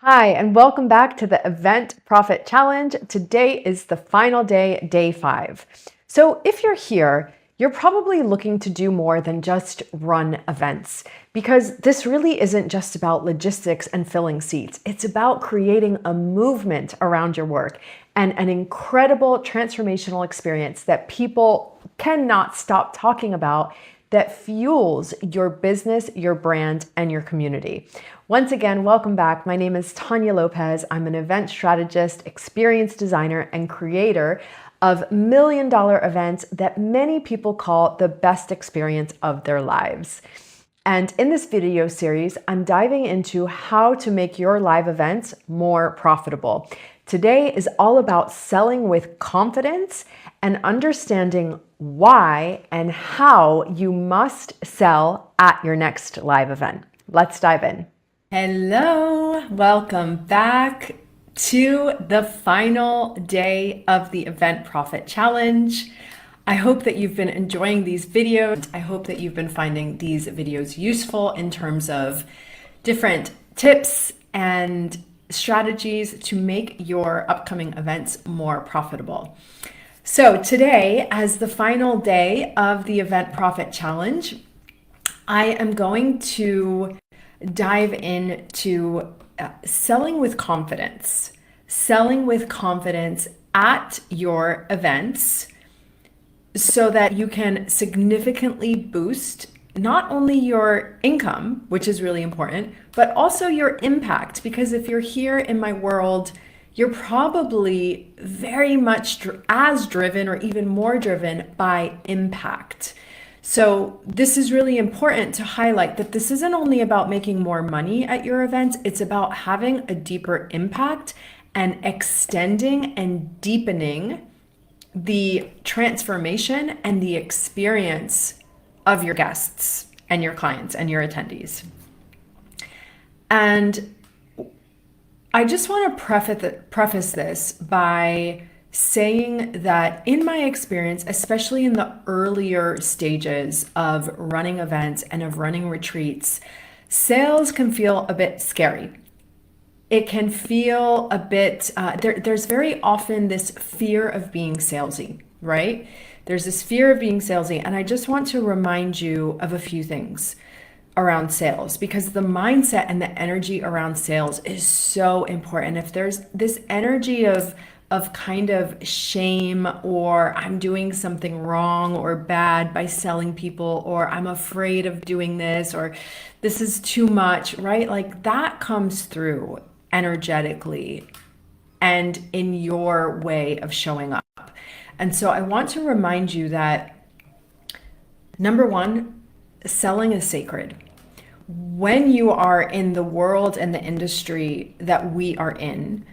Hi, and welcome back to the Event Profit Challenge. Today is the final day, day 5. So if you're here, you're probably looking to do more than just run events, because this really isn't just about logistics and filling seats. It's about creating a movement around your work and an incredible transformational experience that people cannot stop talking about, that fuels your business, your brand, and your community. Once again, welcome back. My name is Tanya Lopez. I'm an event strategist, experience designer, and creator of million-dollar events that many people call the best experience of their lives. And in this video series, I'm diving into how to make your live events more profitable. Today is all about selling with confidence and understanding why and how you must sell at your next live event. Let's dive in. Hello, welcome back to the final day of the Event Profit Challenge. I hope that you've been enjoying these videos. I hope that you've been finding these videos useful in terms of different tips and strategies to make your upcoming events more profitable. So today, as the final day of the Event Profit Challenge, I am going to dive into selling with confidence at your events, so that you can significantly boost not only your income, which is really important, but also your impact. Because if you're here in my world, you're probably very much as driven or even more driven by impact. So this is really important to highlight, that this isn't only about making more money at your events, it's about having a deeper impact and extending and deepening the transformation and the experience of your guests and your clients and your attendees. And I just want to preface this by saying that in my experience, especially in the earlier stages of running events and of running retreats, sales can feel a bit scary. It can feel a bit, there's very often this fear of being salesy, right? There's this fear of being salesy. And I just want to remind you of a few things around sales, because the mindset and the energy around sales is so important. If there's this energy of kind of shame, or I'm doing something wrong or bad by selling people, or I'm afraid of doing this, or this is too much, right? Like that comes through energetically and in your way of showing up. And so I want to remind you that, number one, selling is sacred. When you are in the world and the industry that we are in,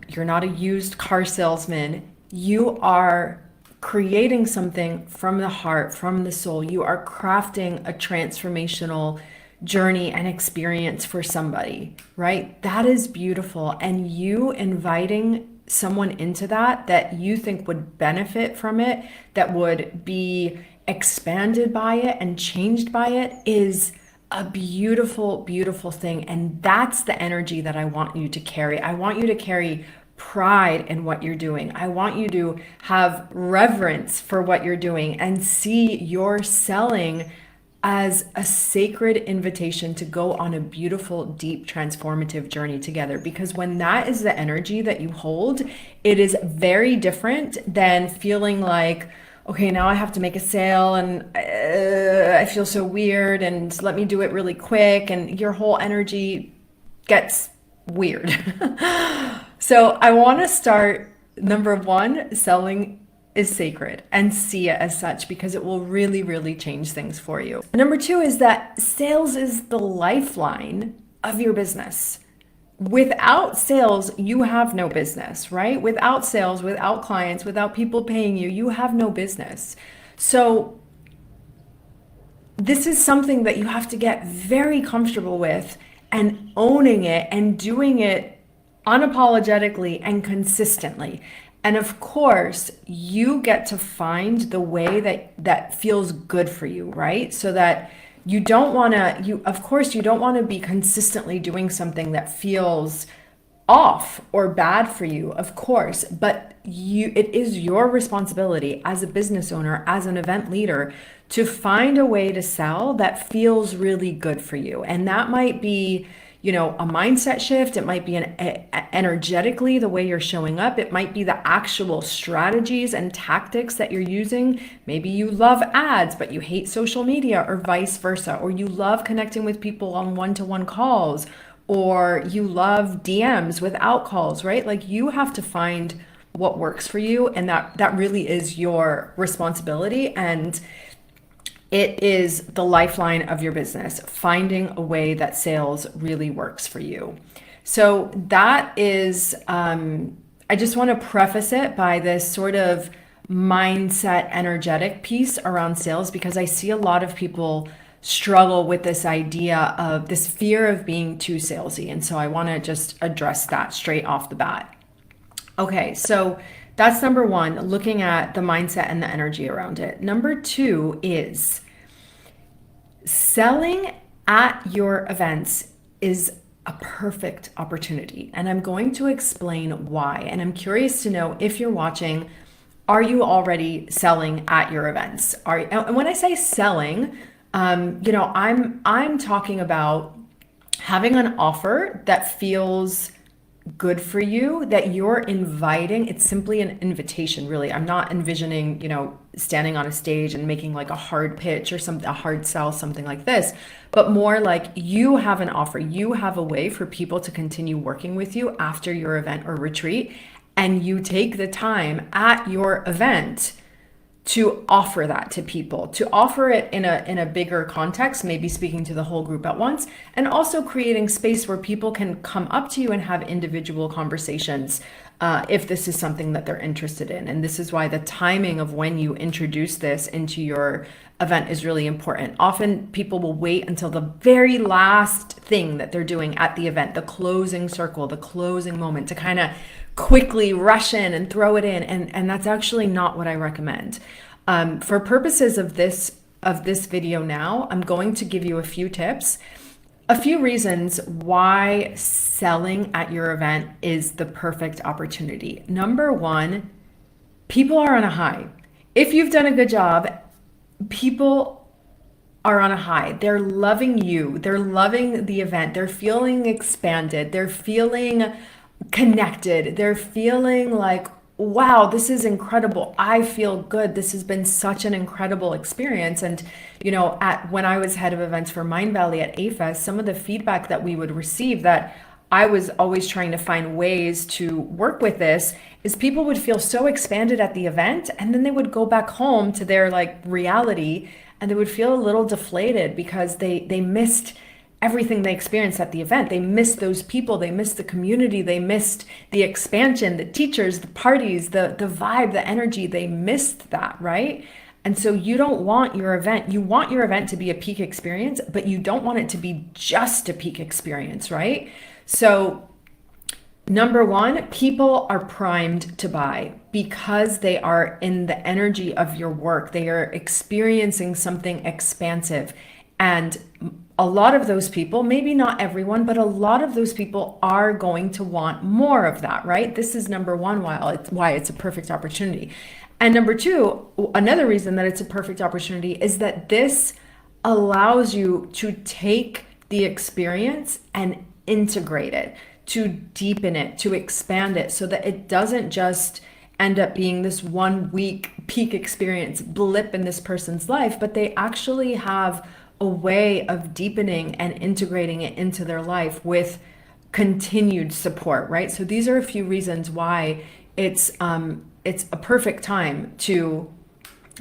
you're not a used car salesman. You are creating something from the heart, from the soul. You are crafting a transformational journey and experience for somebody, right? That is beautiful. And you inviting someone into that you think would benefit from it, that would be expanded by it and changed by it, is a beautiful, beautiful thing. And that's the energy that I want you to carry. I want you to carry pride in what you're doing. I want you to have reverence for what you're doing and see your selling as a sacred invitation to go on a beautiful, deep, transformative journey together. Because when that is the energy that you hold, it is very different than feeling like, okay, now I have to make a sale and I feel so weird and let me do it really quick, and your whole energy gets weird. So I want to start, number one, selling is sacred, and see it as such, because it will really, really change things for you. Number two is that sales is the lifeline of your business. Without sales, you have no business, right? Without sales, without clients, without people paying you, you have no business. So this is something that you have to get very comfortable with, and owning it and doing it unapologetically and consistently. And of course, you get to find the way that feels good for you, right? So that you don't want to be consistently doing something that feels off or bad for you, of course, but it is your responsibility as a business owner, as an event leader, to find a way to sell that feels really good for you. And that might be, a mindset shift. It might be energetically the way you're showing up. It might be the actual strategies and tactics that you're using. Maybe you love ads, but you hate social media, or vice versa. Or you love connecting with people on one-to-one calls, or you love DMs without calls, right? Like, you have to find what works for you, and that really is your responsibility. And it is the lifeline of your business, finding a way that sales really works for you. So that is, I just want to preface it by this sort of mindset, energetic piece around sales, because I see a lot of people struggle with this idea of this fear of being too salesy. And so I want to just address that straight off the bat. Okay, so that's number one, looking at the mindset and the energy around it. Number two is selling at your events is a perfect opportunity. And I'm going to explain why. And I'm curious to know, if you're watching, are you already selling at your events? And when I say selling, I'm talking about having an offer that feels good for you, that you're inviting. It's simply an invitation, really. I'm not envisioning, standing on a stage and making like a hard pitch or a hard sell, something like this, but more like you have an offer. You have a way for people to continue working with you after your event or retreat, and you take the time at your event to offer that to people, to offer it in a bigger context, maybe speaking to the whole group at once, and also creating space where people can come up to you and have individual conversations if this is something that they're interested in. And this is why the timing of when you introduce this into your event is really important. Often people will wait until the very last thing that they're doing at the event, the closing circle, the closing moment, to kind of quickly rush in and throw it in. And that's actually not what I recommend. For purposes of this video now, I'm going to give you a few tips, a few reasons why selling at your event is the perfect opportunity. Number one, people are on a high. If you've done a good job, people are on a high. They're loving you. They're loving the event. They're feeling expanded. They're feeling connected. They're feeling like, wow, this is incredible. I feel good. This has been such an incredible experience. And, when I was head of events for Mindvalley at AFES, some of the feedback that we would receive, that I was always trying to find ways to work with this, is people would feel so expanded at the event, and then they would go back home to their reality, and they would feel a little deflated because they missed everything they experienced at the event. They missed those people, they missed the community, they missed the expansion, the teachers, the parties, the vibe, the energy. They missed that, right? And so you don't want your event, you want your event to be a peak experience, but you don't want it to be just a peak experience, right? So number one, people are primed to buy because they are in the energy of your work. They are experiencing something expansive. And a lot of those people, maybe not everyone, but a lot of those people are going to want more of that, right? This is number one, why it's a perfect opportunity. And number two, another reason that it's a perfect opportunity is that this allows you to take the experience and integrate it, to deepen it, to expand it, so that it doesn't just end up being this 1 week peak experience blip in this person's life, but they actually have a way of deepening and integrating it into their life with continued support, right? So these are a few reasons why it's a perfect time to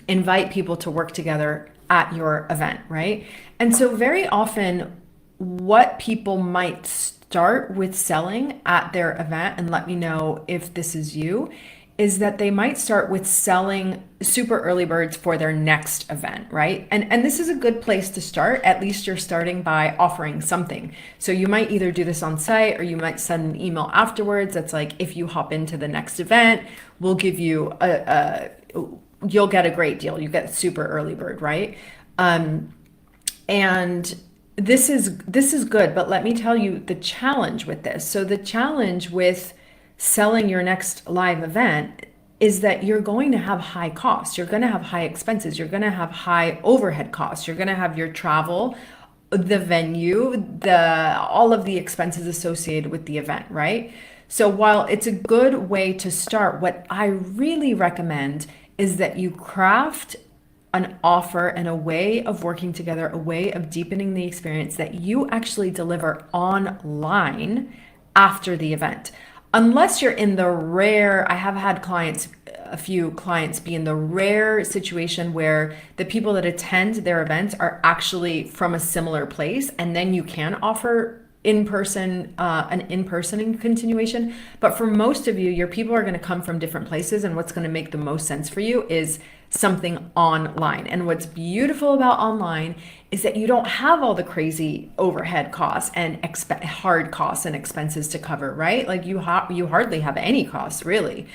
invite people to work together at your event, right? And so very often what people might start with selling at their event, and let me know if this is you, is that they might start with selling super early birds for their next event, right? And this is a good place to start. At least you're starting by offering something. So you might either do this on site, or you might send an email afterwards that's like, if you hop into the next event, we'll give you you'll get a great deal. You get super early bird, right? And this is good, but let me tell you the challenge with this. So the challenge with selling your next live event is that you're going to have high costs. You're going to have high expenses. You're going to have high overhead costs. You're going to have your travel, the venue, the all of the expenses associated with the event, right? So while it's a good way to start, what I really recommend is that you craft an offer and a way of working together, a way of deepening the experience that you actually deliver online after the event. Unless you're in the rare, I have had clients, a few clients be in the rare situation where the people that attend their events are actually from a similar place, and then you can offer an in-person continuation. But for most of you, your people are going to come from different places, and what's going to make the most sense for you is something online. And what's beautiful about online is that you don't have all the crazy overhead costs and hard costs and expenses to cover, right? Like you hardly have any costs really.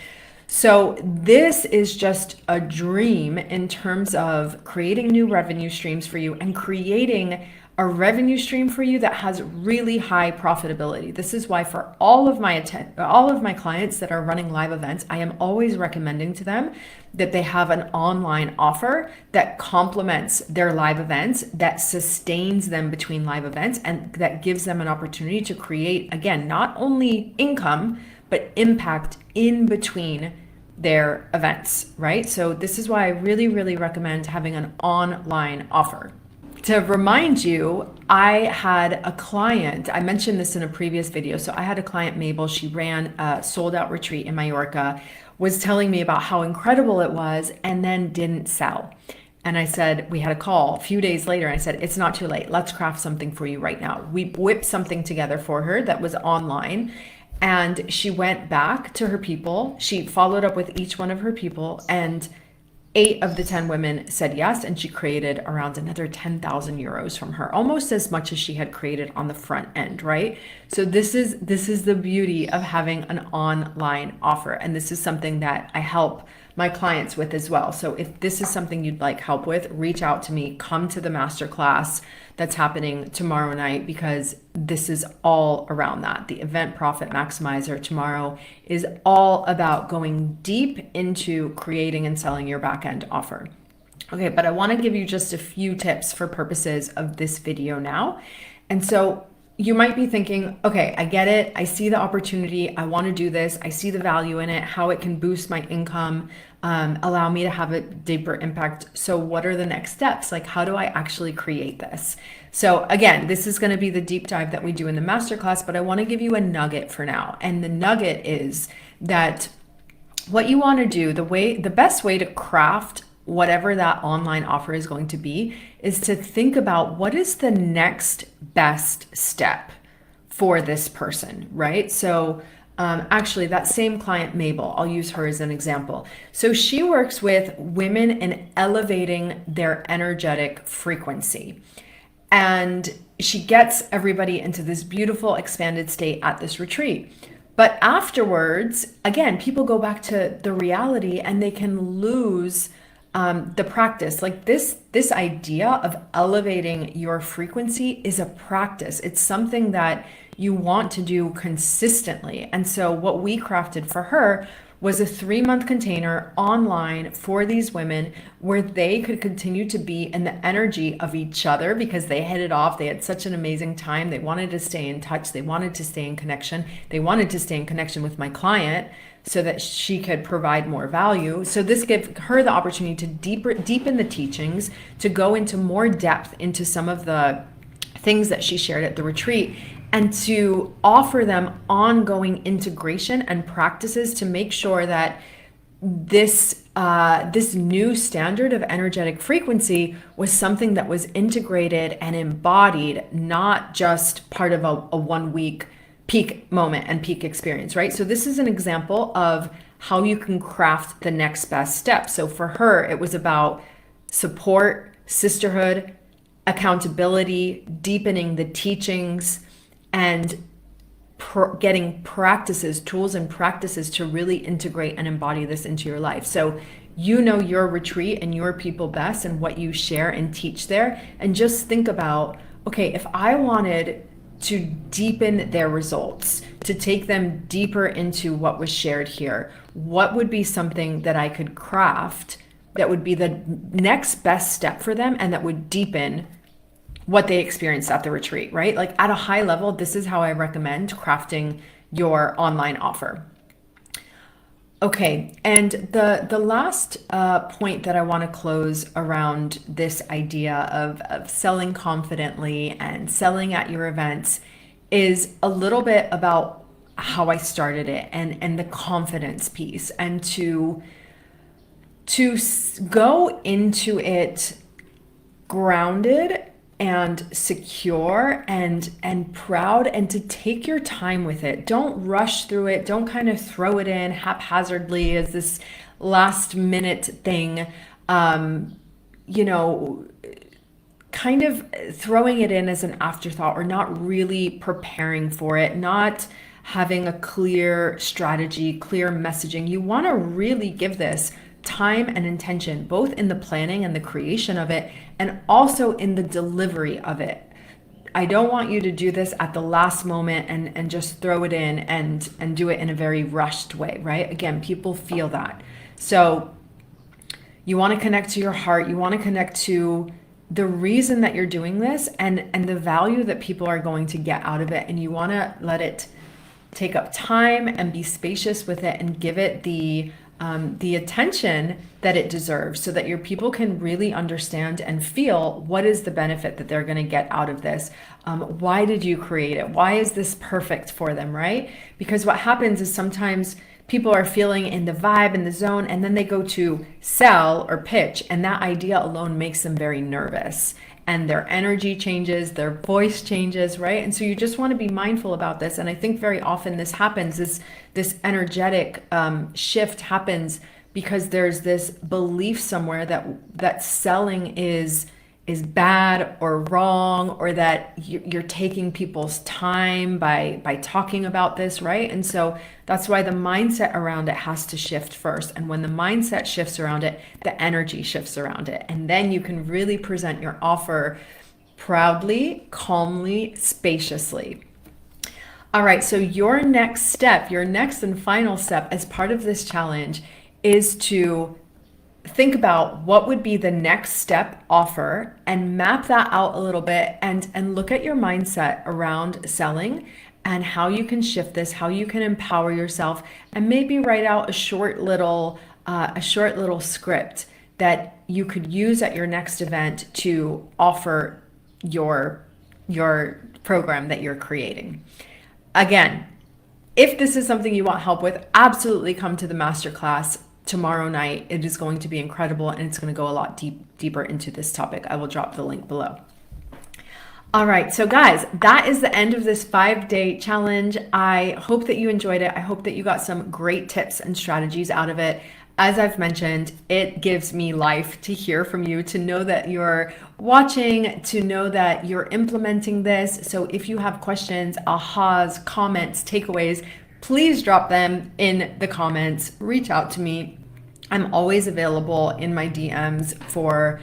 So this is just a dream in terms of creating new revenue streams for you and creating a revenue stream for you that has really high profitability. This is why for all of my clients that are running live events, I am always recommending to them that they have an online offer that complements their live events, that sustains them between live events, and that gives them an opportunity to create, again, not only income, but impact in between their events, right? So this is why I really, really recommend having an online offer. To remind you, I had a client, I mentioned this in a previous video. So I had a client, Mabel, she ran a sold out retreat in Mallorca, was telling me about how incredible it was, and then didn't sell. And I said, we had a call a few days later. And I said, it's not too late. Let's craft something for you right now. We whipped something together for her that was online. And she went back to her people. She followed up with each one of her people, and 8 of the 10 women said yes, and she created around another 10,000 euros from her, almost as much as she had created on the front end, right? So this is the beauty of having an online offer, and this is something that I help my clients with as well. So if this is something you'd like help with, reach out to me, come to the masterclass that's happening tomorrow night, because this is all around that. The Event Profit Maximizer tomorrow is all about going deep into creating and selling your back-end offer. Okay, but I want to give you just a few tips for purposes of this video now. And so you might be thinking, okay, I get it. I see the opportunity. I want to do this. I see the value in it, how it can boost my income, allow me to have a deeper impact. So what are the next steps? Like, how do I actually create this? So again, this is going to be the deep dive that we do in the masterclass, but I want to give you a nugget for now. And the nugget is that what you want to do, the best way to craft whatever that online offer is going to be is to think about what is the next best step for this person, right? So actually that same client, Mabel, I'll use her as an example. So she works with women in elevating their energetic frequency. And she gets everybody into this beautiful expanded state at this retreat. But afterwards, again, people go back to the reality and they can lose the practice. Like this idea of elevating your frequency is a practice. It's something that you want to do consistently. And so what we crafted for her was a 3-month container online for these women where they could continue to be in the energy of each other because they hit it off. They had such an amazing time. They wanted to stay in touch. They wanted to stay in connection. They wanted to stay in connection with my client so that she could provide more value. So this gave her the opportunity to deepen the teachings, to go into more depth into some of the things that she shared at the retreat, and to offer them ongoing integration and practices to make sure that this new standard of energetic frequency was something that was integrated and embodied, not just part of a 1-week peak moment and peak experience, right? So this is an example of how you can craft the next best step. So for her, it was about support, sisterhood, accountability, deepening the teachings, and getting practices, tools and practices to really integrate and embody this into your life. So you know your retreat and your people best and what you share and teach there. And just think about, okay, if I wanted to deepen their results, to take them deeper into what was shared here, what would be something that I could craft that would be the next best step for them and that would deepen what they experienced at the retreat, right? Like at a high level, this is how I recommend crafting your online offer. Okay, and the last point that I want to close around this idea of selling confidently and selling at your events is a little bit about how I started it and the confidence piece, and to go into it grounded and secure and proud, and to take your time with it. Don't rush through it. Don't kind of throw it in haphazardly as this last minute thing. You know, kind of throwing it in as an afterthought, or not really preparing for it, not having a clear strategy, clear messaging. You want to really give this time and intention, both in the planning and the creation of it, and also in the delivery of it. I don't want you to do this at the last moment and just throw it in and do it in a very rushed way, right? Again, people feel that. So you want to connect to your heart. You want to connect to the reason that you're doing this and the value that people are going to get out of it. And you want to let it take up time and be spacious with it and give it the attention that it deserves, so that your people can really understand and feel what is the benefit that they're going to get out of this. Why did you create it? Why is this perfect for them, right? Because what happens is sometimes people are feeling in the vibe, in the zone, and then they go to sell or pitch, and that idea alone makes them very nervous. And their energy changes, their voice changes, right? And so you just want to be mindful about this. And I think very often this happens, this energetic shift happens because there's this belief somewhere that selling is bad or wrong, or that you're taking people's time by talking about this, right? And so that's why the mindset around it has to shift first. And when the mindset shifts around it, the energy shifts around it. And then you can really present your offer proudly, calmly, spaciously. All right, so your next step, your next and final step as part of this challenge is to think about what would be the next step offer and map that out a little bit, and look at your mindset around selling and how you can shift this, how you can empower yourself, and maybe write out a short little script that you could use at your next event to offer your program that you're creating. Again, if this is something you want help with, absolutely come to the masterclass tomorrow night. It is going to be incredible, and it's going to go a lot deeper into this topic. I will drop the link below. All right, so guys, that is the end of this 5-day challenge. I hope that you enjoyed it. I hope that you got some great tips and strategies out of it. As I've mentioned, it gives me life to hear from you, to know that you're watching, to know that you're implementing this. So if you have questions, ahas, comments, takeaways, please drop them in the comments. Reach out to me. I'm always available in my DMs for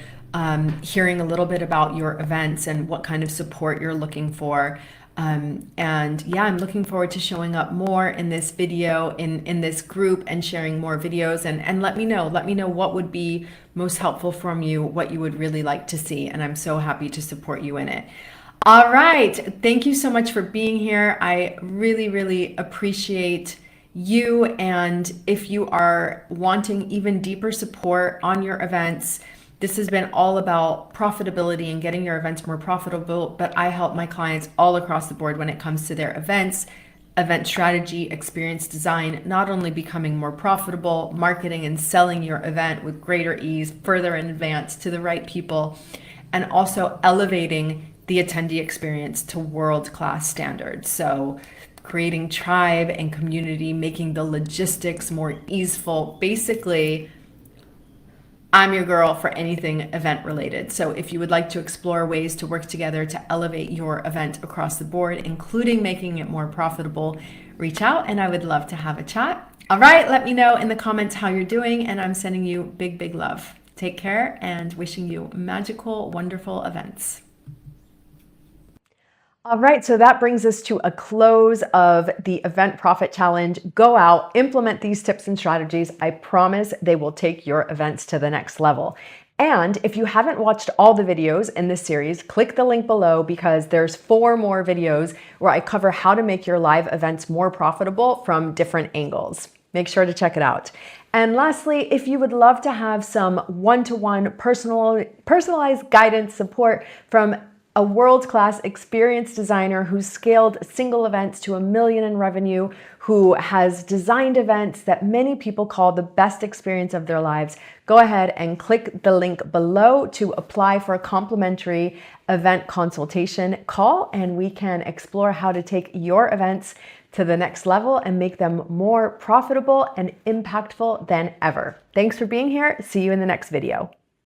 hearing a little bit about your events and what kind of support you're looking for. And yeah, I'm looking forward to showing up more in this video, in this group, and sharing more videos. And let me know what would be most helpful from you, what you would really like to see. And I'm so happy to support you in it. All right. Thank you so much for being here. I really, really appreciate you. And if you are wanting even deeper support on your events, this has been all about profitability and getting your events more profitable, but I help my clients all across the board when it comes to their events, event strategy, experience design, not only becoming more profitable, marketing and selling your event with greater ease, further in advance to the right people, and also elevating the attendee experience to world-class standards. So creating tribe and community, making the logistics more easeful. Basically, I'm your girl for anything event related. So if you would like to explore ways to work together to elevate your event across the board, including making it more profitable, reach out and I would love to have a chat. All right, let me know in the comments how you're doing, and I'm sending you big, big love. Take care and wishing you magical, wonderful events. All right, so that brings us to a close of the Event Profit Challenge. Go out, implement these tips and strategies. I promise they will take your events to the next level. And if you haven't watched all the videos in this series, click the link below because there's 4 more videos where I cover how to make your live events more profitable from different angles. Make sure to check it out. And lastly, if you would love to have some one-to-one personalized guidance support from a world-class experienced designer who's scaled single events to $1 million in revenue, who has designed events that many people call the best experience of their lives, go ahead and click the link below to apply for a complimentary event consultation call, and we can explore how to take your events to the next level and make them more profitable and impactful than ever. Thanks for being here. See you in the next video.